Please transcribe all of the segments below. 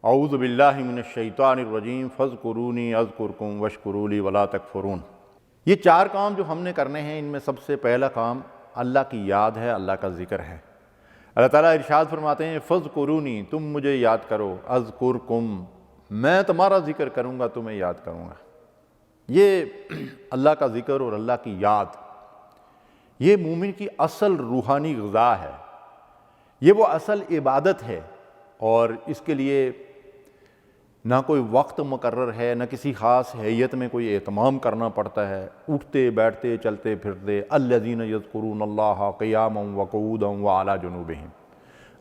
اعوذ باللہ من الشیطان الرجیم فاذکرونی اذکرکم واشکروا لی ولا تکفرون۔ یہ 4 کام جو ہم نے کرنے ہیں، ان میں سب سے پہلا کام اللہ کی یاد ہے، اللہ کا ذکر ہے۔ اللہ تعالیٰ ارشاد فرماتے ہیں فاذکرونی، تم مجھے یاد کرو، اذکرکم، میں تمہارا ذکر کروں گا، تمہیں یاد کروں گا۔ یہ اللہ کا ذکر اور اللہ کی یاد، یہ مومن کی اصل روحانی غذا ہے، یہ وہ اصل عبادت ہے، اور اس کے لیے نہ کوئی وقت مقرر ہے، نہ کسی خاص حیت میں کوئی اہتمام کرنا پڑتا ہے۔ اٹھتے بیٹھتے چلتے پھرتے، الذین یذکرون اللہ قیاما وقعودا وعلی جنوبہم،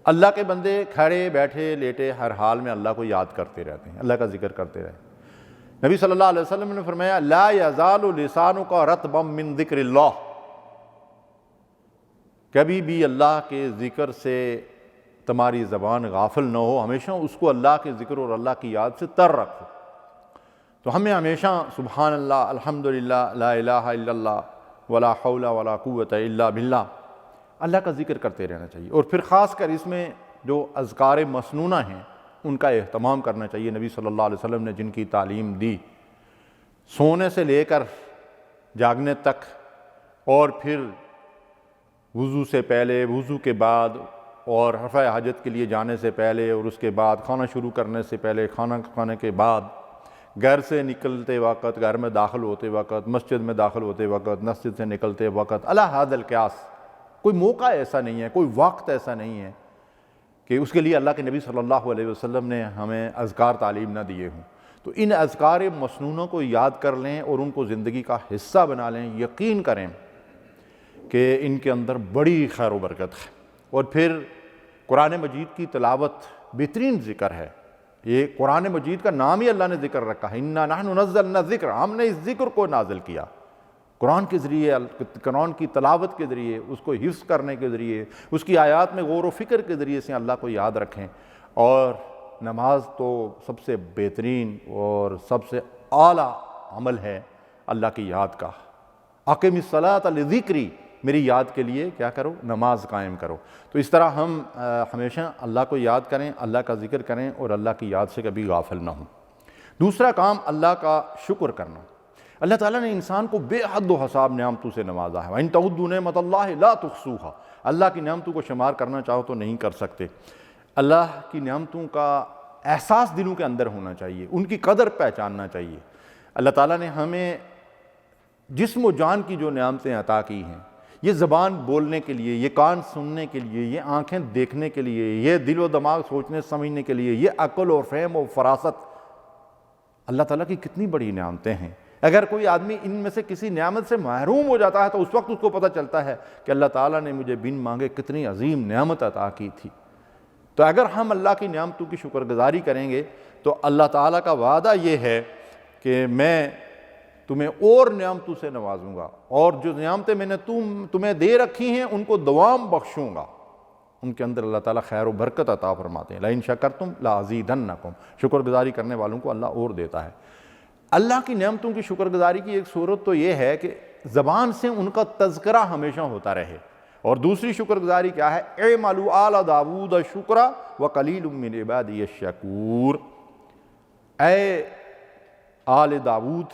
اللہ کے بندے کھڑے بیٹھے لیٹے ہر حال میں اللہ کو یاد کرتے رہتے ہیں، اللہ کا ذکر کرتے رہتے ہیں۔ نبی صلی اللہ علیہ وسلم نے فرمایا لا یزال لسانک رطبا من ذکر اللہ، کبھی بھی اللہ کے ذکر سے تمہاری زبان غافل نہ ہو، ہمیشہ اس کو اللہ کے ذکر اور اللہ کی یاد سے تر رکھو۔ تو ہمیں ہمیشہ سبحان اللہ، الحمدللہ، لا الہ الا اللہ، ولا حول ولا قوت الا باللہ، اللہ کا ذکر کرتے رہنا چاہیے۔ اور پھر خاص کر اس میں جو اذکار مسنونہ ہیں ان کا اہتمام کرنا چاہیے۔ نبی صلی اللہ علیہ وسلم نے جن کی تعلیم دی، سونے سے لے کر جاگنے تک، اور پھر وضو سے پہلے، وضو کے بعد، اور رفع حاجت کے لیے جانے سے پہلے، اور اس کے بعد کھانا شروع کرنے سے پہلے، کھانا کھانے کے بعد، گھر سے نکلتے وقت، گھر میں داخل ہوتے وقت، مسجد میں داخل ہوتے وقت، مسجد سے نکلتے وقت، علی ھذا القیاس، کوئی موقع ایسا نہیں ہے، کوئی وقت ایسا نہیں ہے کہ اس کے لیے اللہ کے نبی صلی اللہ علیہ وسلم نے ہمیں اذکار تعلیم نہ دیے ہوں۔ تو ان اذکار مسنونوں کو یاد کر لیں اور ان کو زندگی کا حصہ بنا لیں، یقین کریں کہ ان کے اندر بڑی خیر و برکت ہے۔ اور پھر قرآن مجید کی تلاوت بہترین ذکر ہے۔ یہ قرآن مجید کا نام ہی اللہ نے ذکر رکھا ہے، اِنَّا نَحْنُ نَزَّلْنَا الذِّکْرَ، ہم نے اس ذکر کو نازل کیا۔ قرآن کے ذریعے، قرآن کی تلاوت کے ذریعے، اس کو حفظ کرنے کے ذریعے، اس کی آیات میں غور و فکر کے ذریعے سے اللہ کو یاد رکھیں۔ اور نماز تو سب سے بہترین اور سب سے اعلیٰ عمل ہے اللہ کی یاد کا۔ اقم الصلاۃ لذکری، میری یاد کے لیے کیا کرو؟ نماز قائم کرو۔ تو اس طرح ہم ہمیشہ اللہ کو یاد کریں، اللہ کا ذکر کریں، اور اللہ کی یاد سے کبھی غافل نہ ہوں۔ دوسرا کام اللہ کا شکر کرنا۔ اللہ تعالیٰ نے انسان کو بے حد و حساب نعمتوں سے نوازا ہے۔ وَإِن تَعُدُّوا نِعْمَتَ اللَّهِ لَا تُحْصُوهَا، اللہ کی نعمتوں کو شمار کرنا چاہو تو نہیں کر سکتے۔ اللہ کی نعمتوں کا احساس دلوں کے اندر ہونا چاہیے، ان کی قدر پہچاننا چاہیے۔ اللہ تعالیٰ نے ہمیں جسم و جان کی جو نعمتیں عطا کی ہیں، یہ زبان بولنے کے لیے، یہ کان سننے کے لیے، یہ آنکھیں دیکھنے کے لیے، یہ دل و دماغ سوچنے سمجھنے کے لیے، یہ عقل اور فہم و فراست، اللہ تعالیٰ کی کتنی بڑی نعمتیں ہیں۔ اگر کوئی آدمی ان میں سے کسی نعمت سے محروم ہو جاتا ہے تو اس وقت اس کو پتہ چلتا ہے کہ اللہ تعالیٰ نے مجھے بن مانگے کتنی عظیم نعمت عطا کی تھی۔ تو اگر ہم اللہ کی نعمتوں کی شکر گزاری کریں گے تو اللہ تعالیٰ کا وعدہ یہ ہے کہ میں تمہیں اور نعمتوں سے نوازوں گا، اور جو نعمتیں میں نے تمہیں دے رکھی ہیں ان کو دوام بخشوں گا۔ ان کے اندر اللہ تعالیٰ خیر و برکت عطا فرماتے ہیں۔ لَإِن شَكَرْتُمْ لَأَزِيدَنَّكُمْ، شکر گزاری کرنے والوں کو اللہ اور دیتا ہے۔ اللہ کی نعمتوں کی شکر گزاری کی ایک صورت تو یہ ہے کہ زبان سے ان کا تذکرہ ہمیشہ ہوتا رہے۔ اور دوسری شکر گزاری کیا ہے؟ اعملوا آل داود شکرا وقلیل من عبادی الشکور، اے آل داود،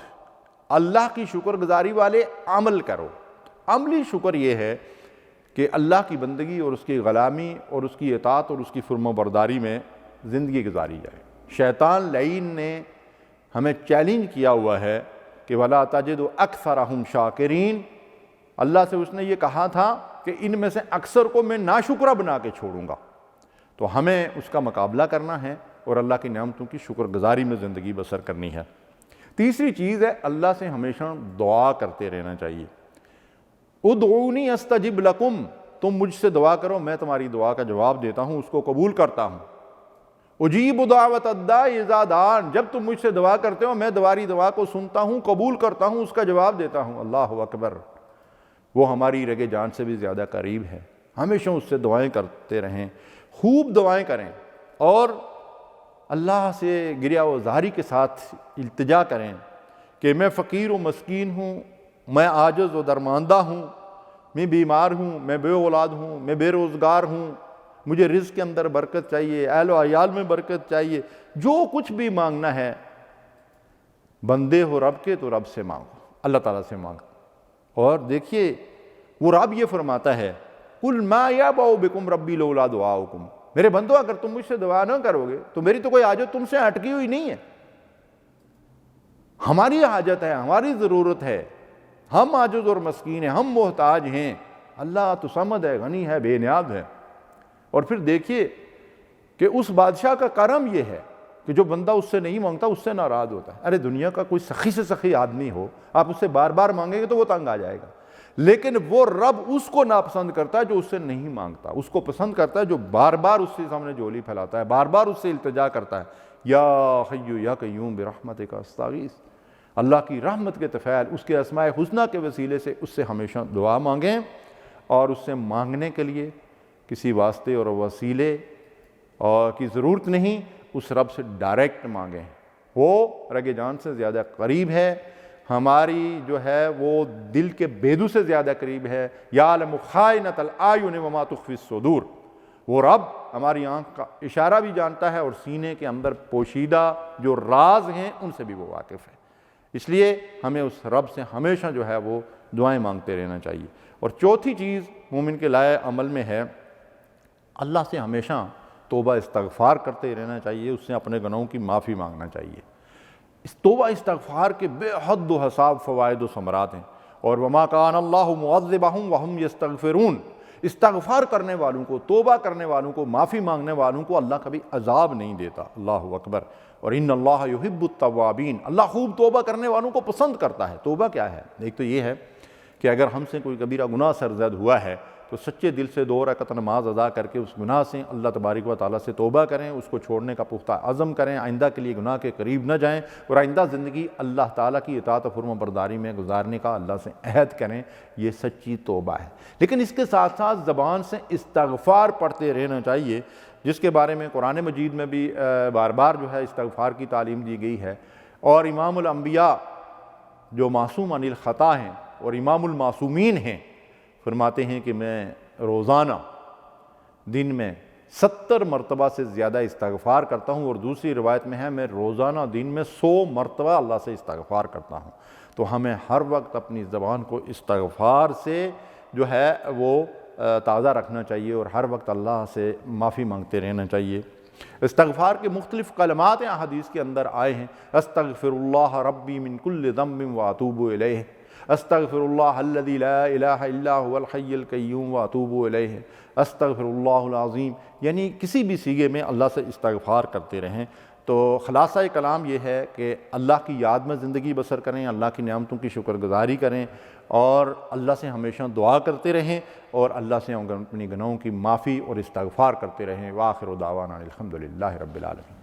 اللہ کی شکر گزاری والے عمل کرو۔ عملی شکر یہ ہے کہ اللہ کی بندگی اور اس کی غلامی اور اس کی اطاعت اور اس کی فرما برداری میں زندگی گزاری جائے۔ شیطان لعین نے ہمیں چیلنج کیا ہوا ہے کہ وَلَا تَجِدُ أَكْثَرَهُمْ شَاكِرِينَ، اللہ سے اس نے یہ کہا تھا کہ ان میں سے اکثر کو میں ناشکرہ بنا کے چھوڑوں گا۔ تو ہمیں اس کا مقابلہ کرنا ہے اور اللہ کی نعمتوں کی شکر گزاری میں زندگی بسر کرنی ہے۔ تیسری چیز ہے اللہ سے ہمیشہ دعا کرتے رہنا چاہیے۔ ادعونی استجب لکم، تم مجھ سے دعا کرو، میں تمہاری دعا کا جواب دیتا ہوں، اس کو قبول کرتا ہوں۔ اجیب دعوت الداعی اذا دعان، جب تم مجھ سے دعا کرتے ہو میں تمہاری دعا کو سنتا ہوں، قبول کرتا ہوں، اس کا جواب دیتا ہوں۔ اللہ اکبر، وہ ہماری رگ جان سے بھی زیادہ قریب ہے۔ ہمیشہ اس سے دعائیں کرتے رہیں، خوب دعائیں کریں، اور اللہ سے گریہ و زاری کے ساتھ التجا کریں کہ میں فقیر و مسکین ہوں، میں عاجز و درماندہ ہوں، میں بیمار ہوں، میں بے اولاد ہوں، میں بے روزگار ہوں، مجھے رزق کے اندر برکت چاہیے، اہل و عیال میں برکت چاہیے، جو کچھ بھی مانگنا ہے بندے ہو رب کے تو رب سے مانگو، اللہ تعالیٰ سے مانگو۔ اور دیکھیے وہ رب یہ فرماتا ہے قُلْ مَا يَعْبَأُ بِكُمْ رَبِّي لَوْلَا دُعَاؤُكُمْ، میرے بندو اگر تم مجھ سے دعا نہ کرو گے تو میری تو کوئی حاجت تم سے اٹکی ہوئی نہیں ہے، ہماری حاجت ہے، ہماری ضرورت ہے، ہم عاجز اور مسکین ہیں، ہم محتاج ہیں، اللہ تو صمد ہے، غنی ہے، بے نیاز ہے۔ اور پھر دیکھیے کہ اس بادشاہ کا کرم یہ ہے کہ جو بندہ اس سے نہیں مانگتا اس سے ناراض ہوتا ہے۔ ارے دنیا کا کوئی سخی سے سخی آدمی ہو، آپ اس سے بار بار مانگیں گے تو وہ تنگ آ جائے گا، لیکن وہ رب اس کو ناپسند کرتا ہے جو اس سے نہیں مانگتا، اس کو پسند کرتا ہے جو بار بار اس کے سامنے جھولی پھیلاتا ہے، بار بار اس سے التجا کرتا ہے، یا حی یا قیوم برحمتک استغیث۔ اللہ کی رحمت کے طفیل، اس کے اسماء حسنہ کے وسیلے سے اس سے ہمیشہ دعا مانگیں، اور اس سے مانگنے کے لیے کسی واسطے اور وسیلے اور کی ضرورت نہیں، اس رب سے ڈائریکٹ مانگیں، وہ رگ جان سے زیادہ قریب ہے، ہماری جو ہے وہ دل کے بیدو سے زیادہ قریب ہے۔ یعلم خائنۃ الاعین وما تخفی الصدور، وہ رب ہماری آنکھ کا اشارہ بھی جانتا ہے اور سینے کے اندر پوشیدہ جو راز ہیں ان سے بھی وہ واقف ہے۔ اس لیے ہمیں اس رب سے ہمیشہ جو ہے وہ دعائیں مانگتے رہنا چاہیے۔ اور چوتھی چیز مومن کے لائے عمل میں ہے اللہ سے ہمیشہ توبہ استغفار کرتے رہنا چاہیے، اس سے اپنے گناہوں کی معافی مانگنا چاہیے۔ اس توبہ استغفار کے بے حد و حساب فوائد و ثمرات ہیں، اور وما کان اللہ معذبہم وہم یستغفرون، استغفار کرنے والوں کو، توبہ کرنے والوں کو، معافی مانگنے والوں کو اللہ کبھی عذاب نہیں دیتا۔ اللہ اکبر۔ اور ان اللہ یحب التوابین، اللہ خوب توبہ کرنے والوں کو پسند کرتا ہے۔ توبہ کیا ہے؟ ایک تو یہ ہے کہ اگر ہم سے کوئی کبیرہ گناہ سرزد ہوا ہے تو سچے دل سے 2 رکعت نماز ادا کر کے اس گناہ سے اللہ تبارک و تعالیٰ سے توبہ کریں، اس کو چھوڑنے کا پختہ عزم کریں، آئندہ کے لیے گناہ کے قریب نہ جائیں، اور آئندہ زندگی اللہ تعالیٰ کی اطاعت و فرما برداری میں گزارنے کا اللہ سے عہد کریں، یہ سچی توبہ ہے۔ لیکن اس کے ساتھ ساتھ زبان سے استغفار پڑھتے رہنا چاہیے، جس کے بارے میں قرآن مجید میں بھی بار بار جو ہے استغفار کی تعلیم دی گئی ہے۔ اور امام الانبیاء جو معصوم عن الخطا ہیں اور امام المعصومین ہیں، فرماتے ہیں کہ میں روزانہ دن میں 70 مرتبہ سے زیادہ استغفار کرتا ہوں، اور دوسری روایت میں ہے میں روزانہ دن میں 100 مرتبہ اللہ سے استغفار کرتا ہوں۔ تو ہمیں ہر وقت اپنی زبان کو استغفار سے جو ہے وہ تازہ رکھنا چاہیے، اور ہر وقت اللہ سے معافی مانگتے رہنا چاہیے۔ استغفار کے مختلف کلمات ہیں، حدیث کے اندر آئے ہیں، استغفر اللہ ربی من کل ذنب واتوب الیہ، استغفر اللہ الذی لا الہ الا هو الحی القیوم واتوب الیہ، استغفر اللہ العظیم، یعنی کسی بھی صیغے میں اللہ سے استغفار کرتے رہیں۔ تو خلاصہ کلام یہ ہے کہ اللہ کی یاد میں زندگی بسر کریں، اللہ کی نعمتوں کی شکر گزاری کریں، اور اللہ سے ہمیشہ دعا کرتے رہیں، اور اللہ سے اپنی گناہوں کی معافی اور استغفار کرتے رہیں۔ وآخر دعوانا الحمدللہ رب العالمین۔